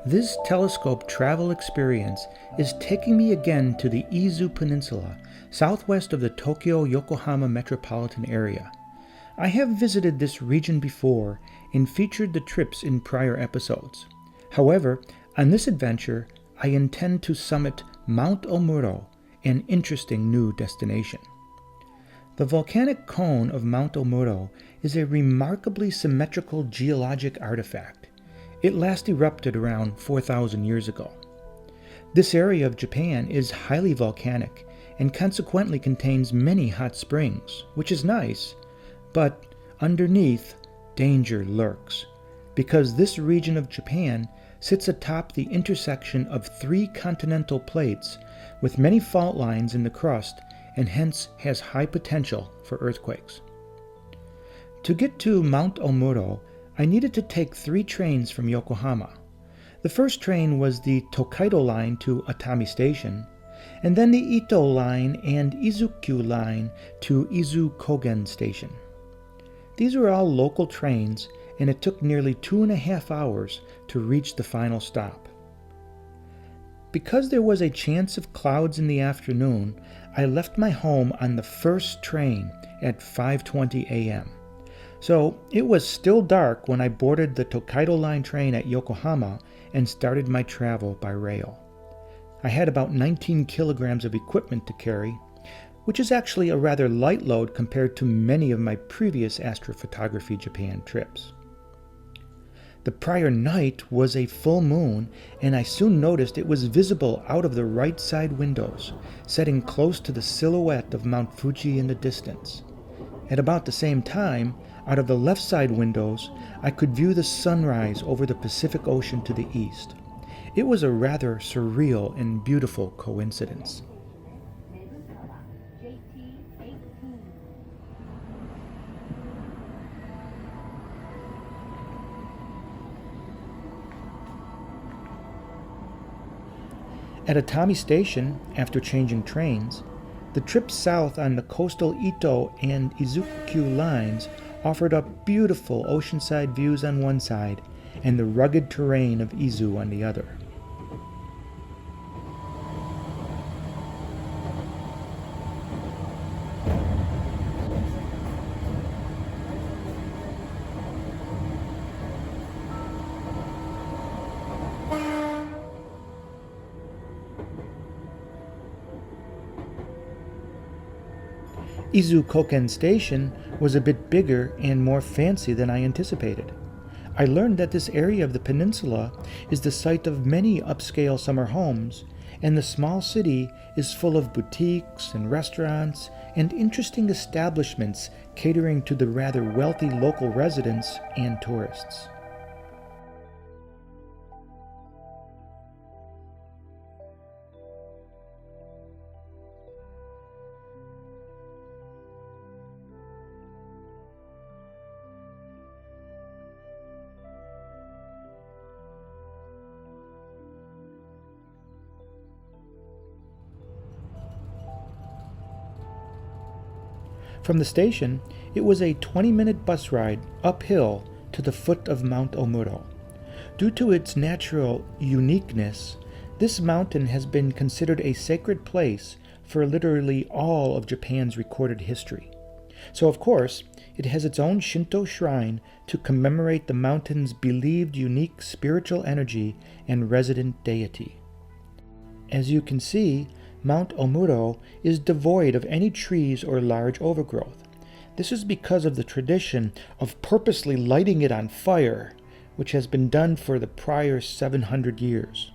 This telescope travel experience is taking me again to the Izu Peninsula, southwest of the Tokyo-Yokohama metropolitan area. I have visited this region before and featured the trips in prior episodes. However, on this adventure, I intend to summit Mount Omuro, an interesting new destination. The volcanic cone of Mount Omuro is a remarkably symmetrical geologic artifact. It last erupted around 4,000 years ago. This area of Japan is highly volcanic and consequently contains many hot springs, which is nice, but underneath, danger lurks, because this region of Japan sits atop the intersection of 3 continental plates with many fault lines in the crust and hence has high potential for earthquakes. To get to Mount Omuro, I needed to take 3 trains from Yokohama. The first train was the Tokaido line to Atami Station, and then the Ito line and Izu-ku line to Izu-kogen Station. These were all local trains, and it took nearly 2.5 hours to reach the final stop. Because there was a chance of clouds in the afternoon, I left my home on the first train at 5:20 a.m. So it was still dark when I boarded the Tokaido line train at Yokohama and started my travel by rail. I had about 19 kilograms of equipment to carry, which is actually a rather light load compared to many of my previous Astrophotography Japan trips. The prior night was a full moon, and I soon noticed it was visible out of the right side windows, setting close to the silhouette of Mount Fuji in the distance. At about the same time, out of the left side windows, I could view the sunrise over the Pacific Ocean to the east. It was a rather surreal and beautiful coincidence. At Atami Station, after changing trains, the trip south on the coastal Ito and Izu-ku lines offered up beautiful oceanside views on one side and the rugged terrain of Izu on the other. Izu-kogen Station was a bit bigger and more fancy than I anticipated. I learned that this area of the peninsula is the site of many upscale summer homes, and the small city is full of boutiques and restaurants and interesting establishments catering to the rather wealthy local residents and tourists. From the station, it was a 20-minute bus ride uphill to the foot of Mount Omuro. Due to its natural uniqueness, this mountain has been considered a sacred place for literally all of Japan's recorded history. So, of course, it has its own Shinto shrine to commemorate the mountain's believed unique spiritual energy and resident deity. As you can see, Mount Omuro is devoid of any trees or large overgrowth. This is because of the tradition of purposely lighting it on fire, which has been done for the prior 700 years.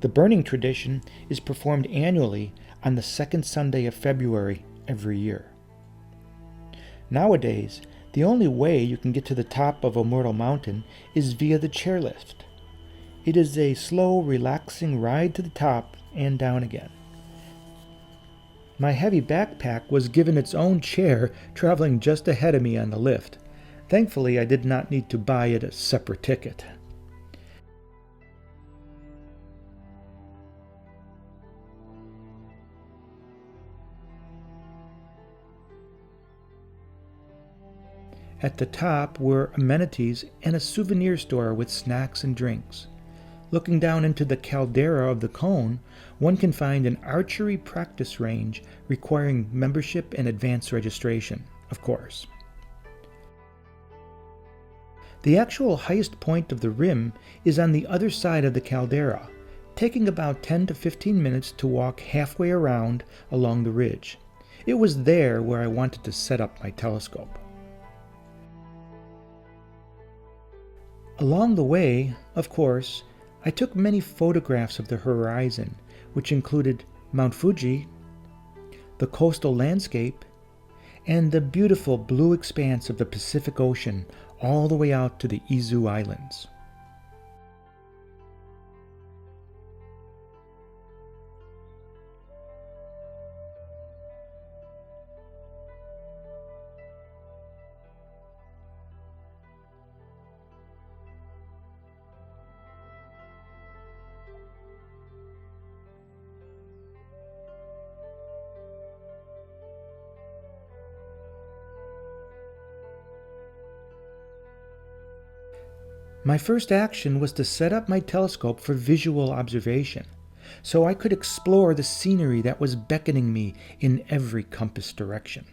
The burning tradition is performed annually on the second Sunday of February every year. Nowadays, the only way you can get to the top of Omuro Mountain is via the chairlift. It is a slow, relaxing ride to the top and down again. My heavy backpack was given its own chair, traveling just ahead of me on the lift. Thankfully, I did not need to buy it a separate ticket. At the top were amenities and a souvenir store with snacks and drinks. Looking down into the caldera of the cone, one can find an archery practice range requiring membership and advance registration, of course. The actual highest point of the rim is on the other side of the caldera, taking about 10 to 15 minutes to walk halfway around along the ridge. It was there where I wanted to set up my telescope. Along the way, of course, I took many photographs of the horizon, which included Mount Fuji, the coastal landscape, and the beautiful blue expanse of the Pacific Ocean all the way out to the Izu Islands. My first action was to set up my telescope for visual observation, so I could explore the scenery that was beckoning me in every compass direction.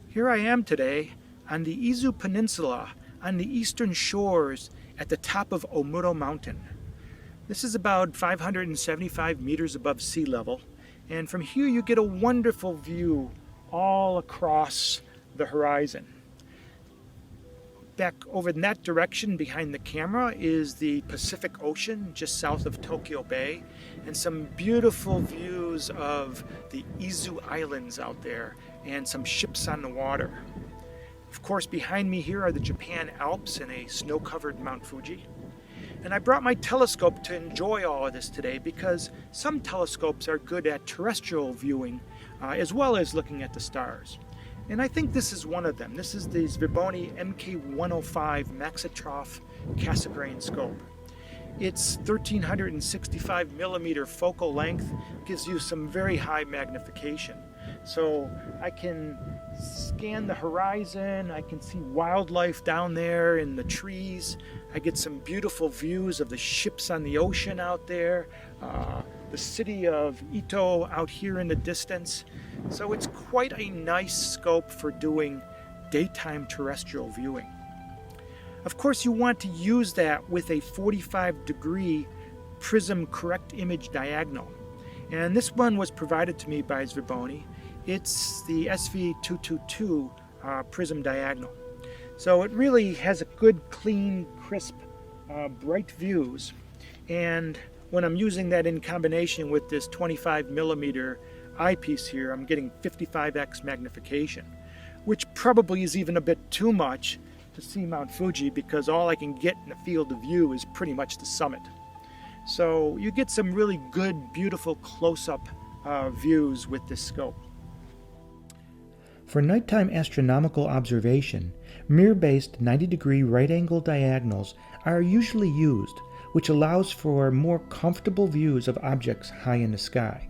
Here I am today on the Izu Peninsula on the eastern shores at the top of Omuro Mountain. This is about 575 meters above sea level, and from here you get a wonderful view all across the horizon. Back over in that direction behind the camera is the Pacific Ocean just south of Tokyo Bay, and some beautiful views of the Izu Islands out there and some ships on the water. Of course, behind me here are the Japan Alps and a snow-covered Mount Fuji. And I brought my telescope to enjoy all of this today because some telescopes are good at terrestrial viewing as well as looking at the stars. And I think this is one of them. This is the SVBony MK105 Maxitroph Cassegrain scope. Its 1365 millimeter focal length gives you some very high magnification. So I can scan the horizon, I can see wildlife down there in the trees, I get some beautiful views of the ships on the ocean out there, the city of Ito out here in the distance. So it's quite a nice scope for doing daytime terrestrial viewing. Of course, you want to use that with a 45-degree Prism correct image diagonal. And this one was provided to me by SVBony. It's the SV222 Prism diagonal. So it really has a good, clean, crisp, bright views. And when I'm using that in combination with this 25 millimeter eyepiece here, I'm getting 55x magnification, which probably is even a bit too much to see Mount Fuji because all I can get in the field of view is pretty much the summit. So you get some really good, beautiful close-up views with this scope. For nighttime astronomical observation, mirror-based 90-degree right-angle diagonals are usually used, which allows for more comfortable views of objects high in the sky.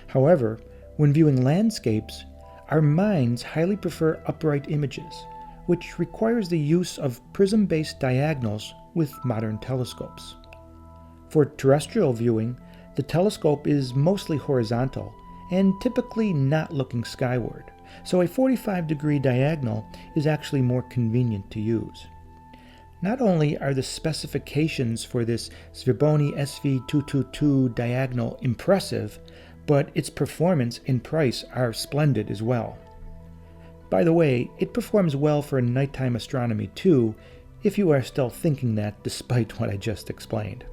However, when viewing landscapes, our minds highly prefer upright images, which requires the use of prism-based diagonals with modern telescopes. For terrestrial viewing, the telescope is mostly horizontal and typically not looking skyward, so a 45-degree diagonal is actually more convenient to use. Not only are the specifications for this SVBony SV222 diagonal impressive, but its performance and price are splendid as well. By the way, it performs well for nighttime astronomy too, if you are still thinking that despite what I just explained.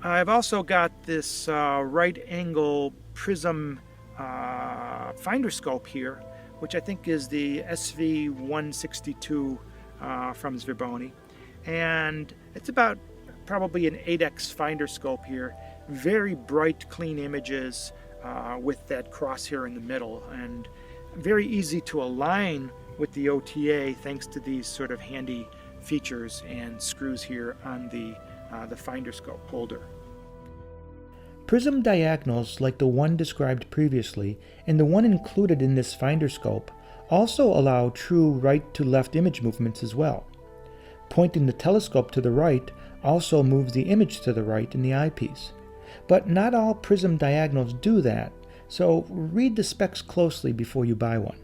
I've also got this right-angle prism finder scope here, which I think is the SV162 from SVBony, and it's about probably an 8x finder scope here. Very bright, clean images with that crosshair in the middle, and very easy to align with the OTA thanks to these sort of handy features and screws here on the finder scope holder. Prism diagonals like the one described previously and the one included in this finder scope also allow true right-to-left image movements as well. Pointing the telescope to the right also moves the image to the right in the eyepiece. But not all prism diagonals do that, so read the specs closely before you buy one.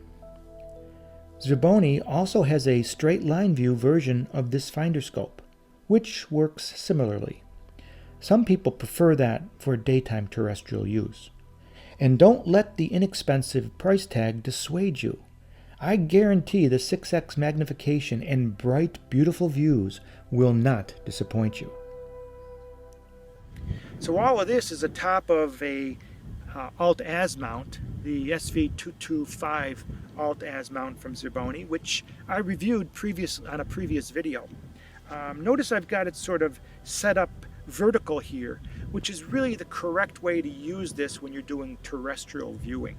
SVBony also has a straight line view version of this finder scope, which works similarly. Some people prefer that for daytime terrestrial use. And don't let the inexpensive price tag dissuade you. I guarantee the 6x magnification and bright, beautiful views will not disappoint you. So all of this is atop of a Alt-Az mount, the SV225 Alt-Az mount from SVBony, which I reviewed on a previous video. Notice I've got it sort of set up vertical here, which is really the correct way to use this when you're doing terrestrial viewing.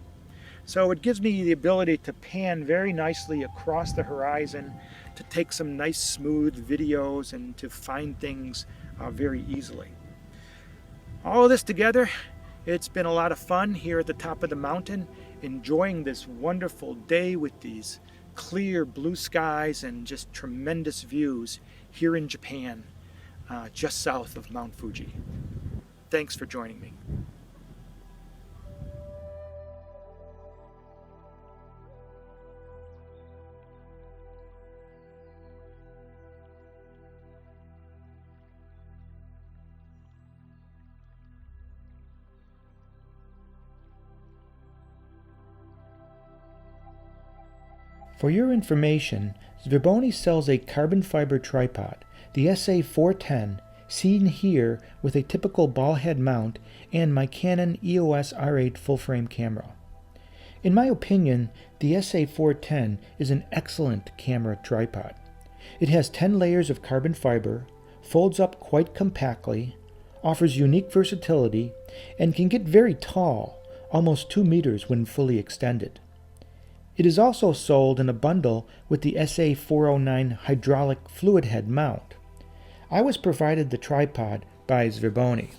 So it gives me the ability to pan very nicely across the horizon, to take some nice smooth videos and to find things very easily. All of this together, it's been a lot of fun here at the top of the mountain, enjoying this wonderful day with these clear blue skies and just tremendous views here in Japan, just south of Mount Fuji. Thanks for joining me. For your information, SVBony sells a carbon fiber tripod, the SA410, seen here with a typical ball head mount and my Canon EOS R8 full-frame camera. In my opinion, the SA410 is an excellent camera tripod. It has 10 layers of carbon fiber, folds up quite compactly, offers unique versatility, and can get very tall, almost 2 meters when fully extended. It is also sold in a bundle with the SA409 hydraulic fluid head mount. I was provided the tripod by SVBony.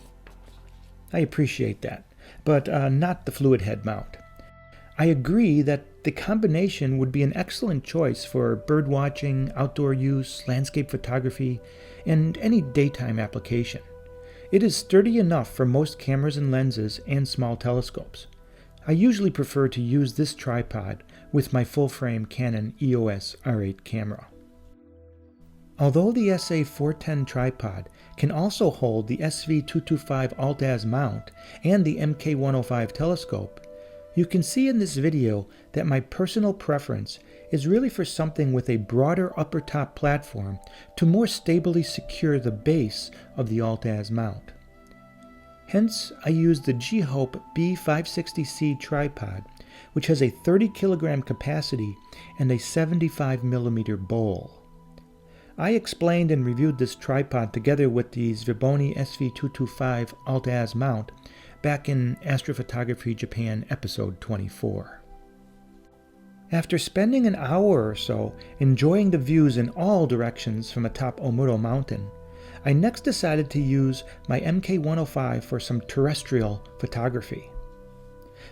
I appreciate that, but not the fluid head mount. I agree that the combination would be an excellent choice for bird watching, outdoor use, landscape photography, and any daytime application. It is sturdy enough for most cameras and lenses and small telescopes. I usually prefer to use this tripod with my full-frame Canon EOS R8 camera. Although the SA410 tripod can also hold the SV225 Alt-Az mount and the MK105 telescope, you can see in this video that my personal preference is really for something with a broader upper top platform to more stably secure the base of the Alt-Az mount. Hence, I use the G-Hope B560C tripod, which has a 30 kilogram capacity and a 75mm bowl. I explained and reviewed this tripod together with the SVBony SV225 Alt-Az mount back in Astrophotography Japan episode 24. After spending an hour or so enjoying the views in all directions from atop Omuro Mountain, I next decided to use my MK105 for some terrestrial photography.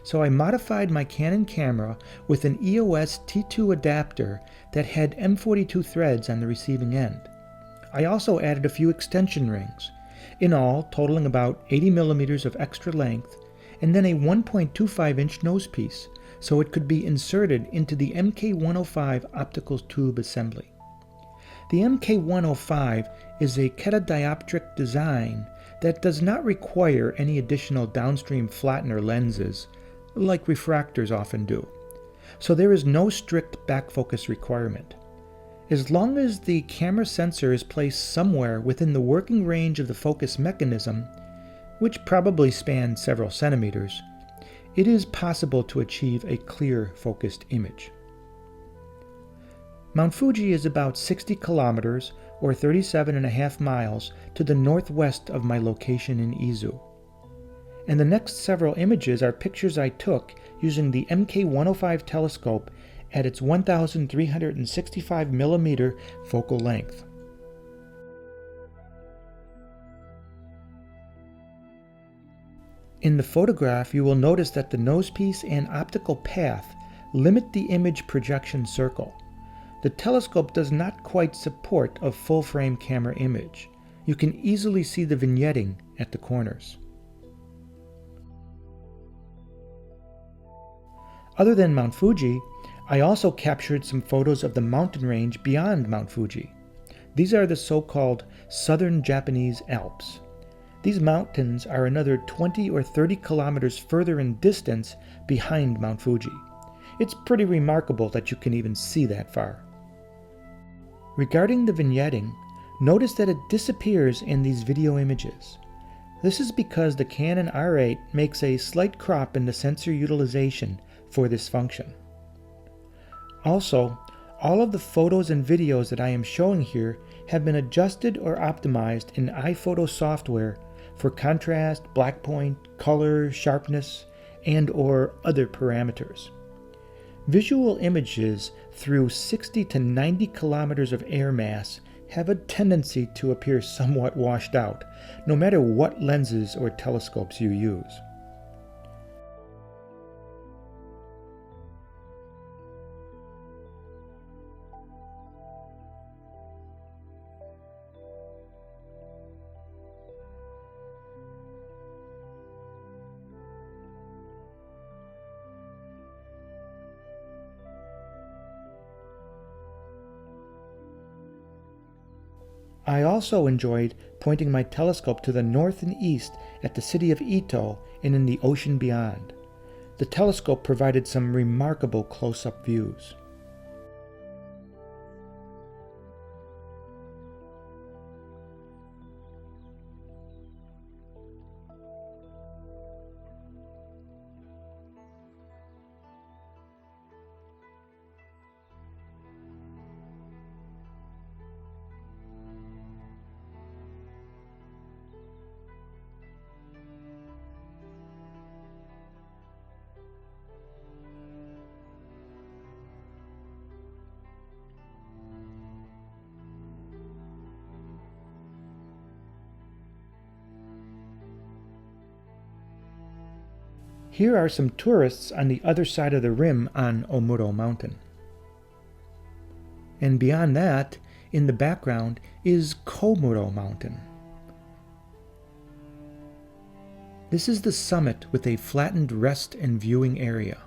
So I modified my Canon camera with an EOS T2 adapter that had M42 threads on the receiving end. I also added a few extension rings, in all totaling about 80mm of extra length, and then a 1.25-inch nosepiece so it could be inserted into the MK105 optical tube assembly. The MK105 is a catadioptric design that does not require any additional downstream flattener lenses, like refractors often do, so there is no strict backfocus requirement. As long as the camera sensor is placed somewhere within the working range of the focus mechanism, which probably spans several centimeters, it is possible to achieve a clear focused image. Mount Fuji is about 60 kilometers or 37.5 miles to the northwest of my location in Izu. And the next several images are pictures I took using the MK105 telescope at its 1,365mm focal length. In the photograph, you will notice that the nosepiece and optical path limit the image projection circle. The telescope does not quite support a full-frame camera image. You can easily see the vignetting at the corners. Other than Mount Fuji, I also captured some photos of the mountain range beyond Mount Fuji. These are the so-called Southern Japanese Alps. These mountains are another 20 or 30 kilometers further in distance behind Mount Fuji. It's pretty remarkable that you can even see that far. Regarding the vignetting, notice that it disappears in these video images. This is because the Canon R8 makes a slight crop in the sensor utilization for this function. Also, all of the photos and videos that I am showing here have been adjusted or optimized in iPhoto software for contrast, black point, color, sharpness, and/or other parameters. Visual images through 60 to 90 kilometers of air mass have a tendency to appear somewhat washed out, no matter what lenses or telescopes you use. I also enjoyed pointing my telescope to the north and east at the city of Ito and in the ocean beyond. The telescope provided some remarkable close-up views. Here are some tourists on the other side of the rim on Omuro Mountain. And beyond that, in the background, is Komuro Mountain. This is the summit with a flattened rest and viewing area.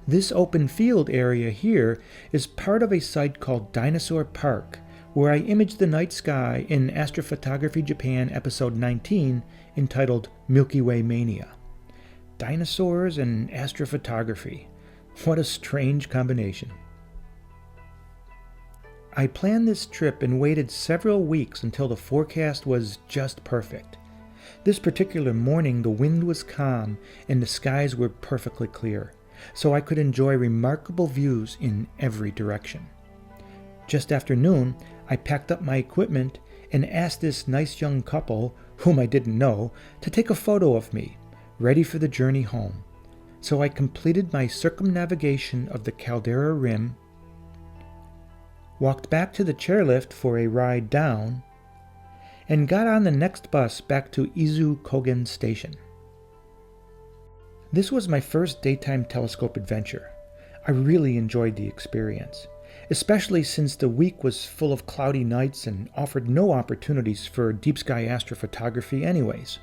This open field area here is part of a site called Dinosaur Park, where I imaged the night sky in Astrophotography Japan episode 19 entitled Milky Way Mania. Dinosaurs and astrophotography. What a strange combination. I planned this trip and waited several weeks until the forecast was just perfect. This particular morning the wind was calm and the skies were perfectly clear, so I could enjoy remarkable views in every direction. Just after noon, I packed up my equipment and asked this nice young couple, whom I didn't know, to take a photo of me, ready for the journey home. So I completed my circumnavigation of the Caldera Rim, walked back to the chairlift for a ride down, and got on the next bus back to Izu-kogen Station. This was my first daytime telescope adventure. I really enjoyed the experience, especially since the week was full of cloudy nights and offered no opportunities for deep sky astrophotography anyways.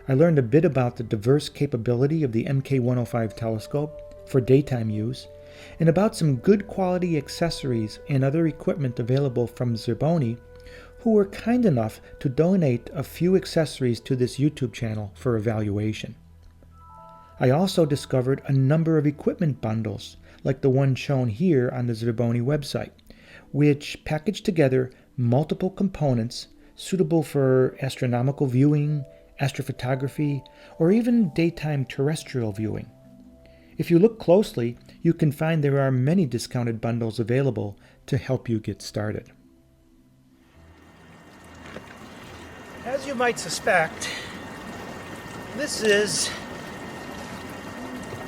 I learned a bit about the diverse capability of the MK105 telescope for daytime use, and about some good quality accessories and other equipment available from SVBony, who were kind enough to donate a few accessories to this YouTube channel for evaluation. I also discovered a number of equipment bundles, like the one shown here on the SVBony website, which package together multiple components suitable for astronomical viewing, astrophotography, or even daytime terrestrial viewing. If you look closely, you can find there are many discounted bundles available to help you get started. As you might suspect, this is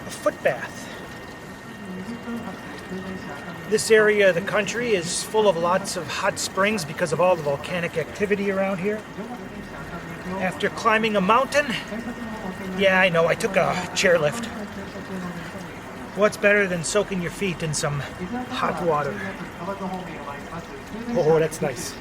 a footpath. This area of the country is full of lots of hot springs because of all the volcanic activity around here. After climbing a mountain, yeah, I know, I took a chairlift. What's better than soaking your feet in some hot water? Oh, that's nice.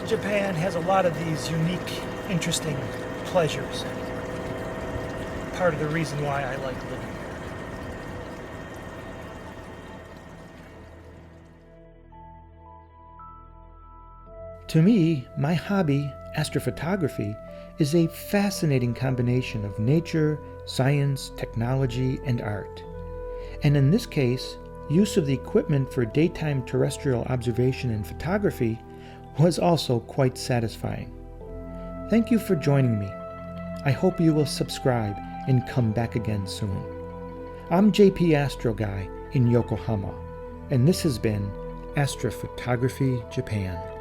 Japan has a lot of these unique, interesting pleasures. Part of the reason why I like living here. To me, my hobby, astrophotography, is a fascinating combination of nature, science, technology, and art. And in this case, use of the equipment for daytime terrestrial observation and photography was also quite satisfying. Thank you for joining me. I hope you will subscribe and come back again soon. I'm JP Astro Guy in Yokohama, and this has been Astrophotography Japan.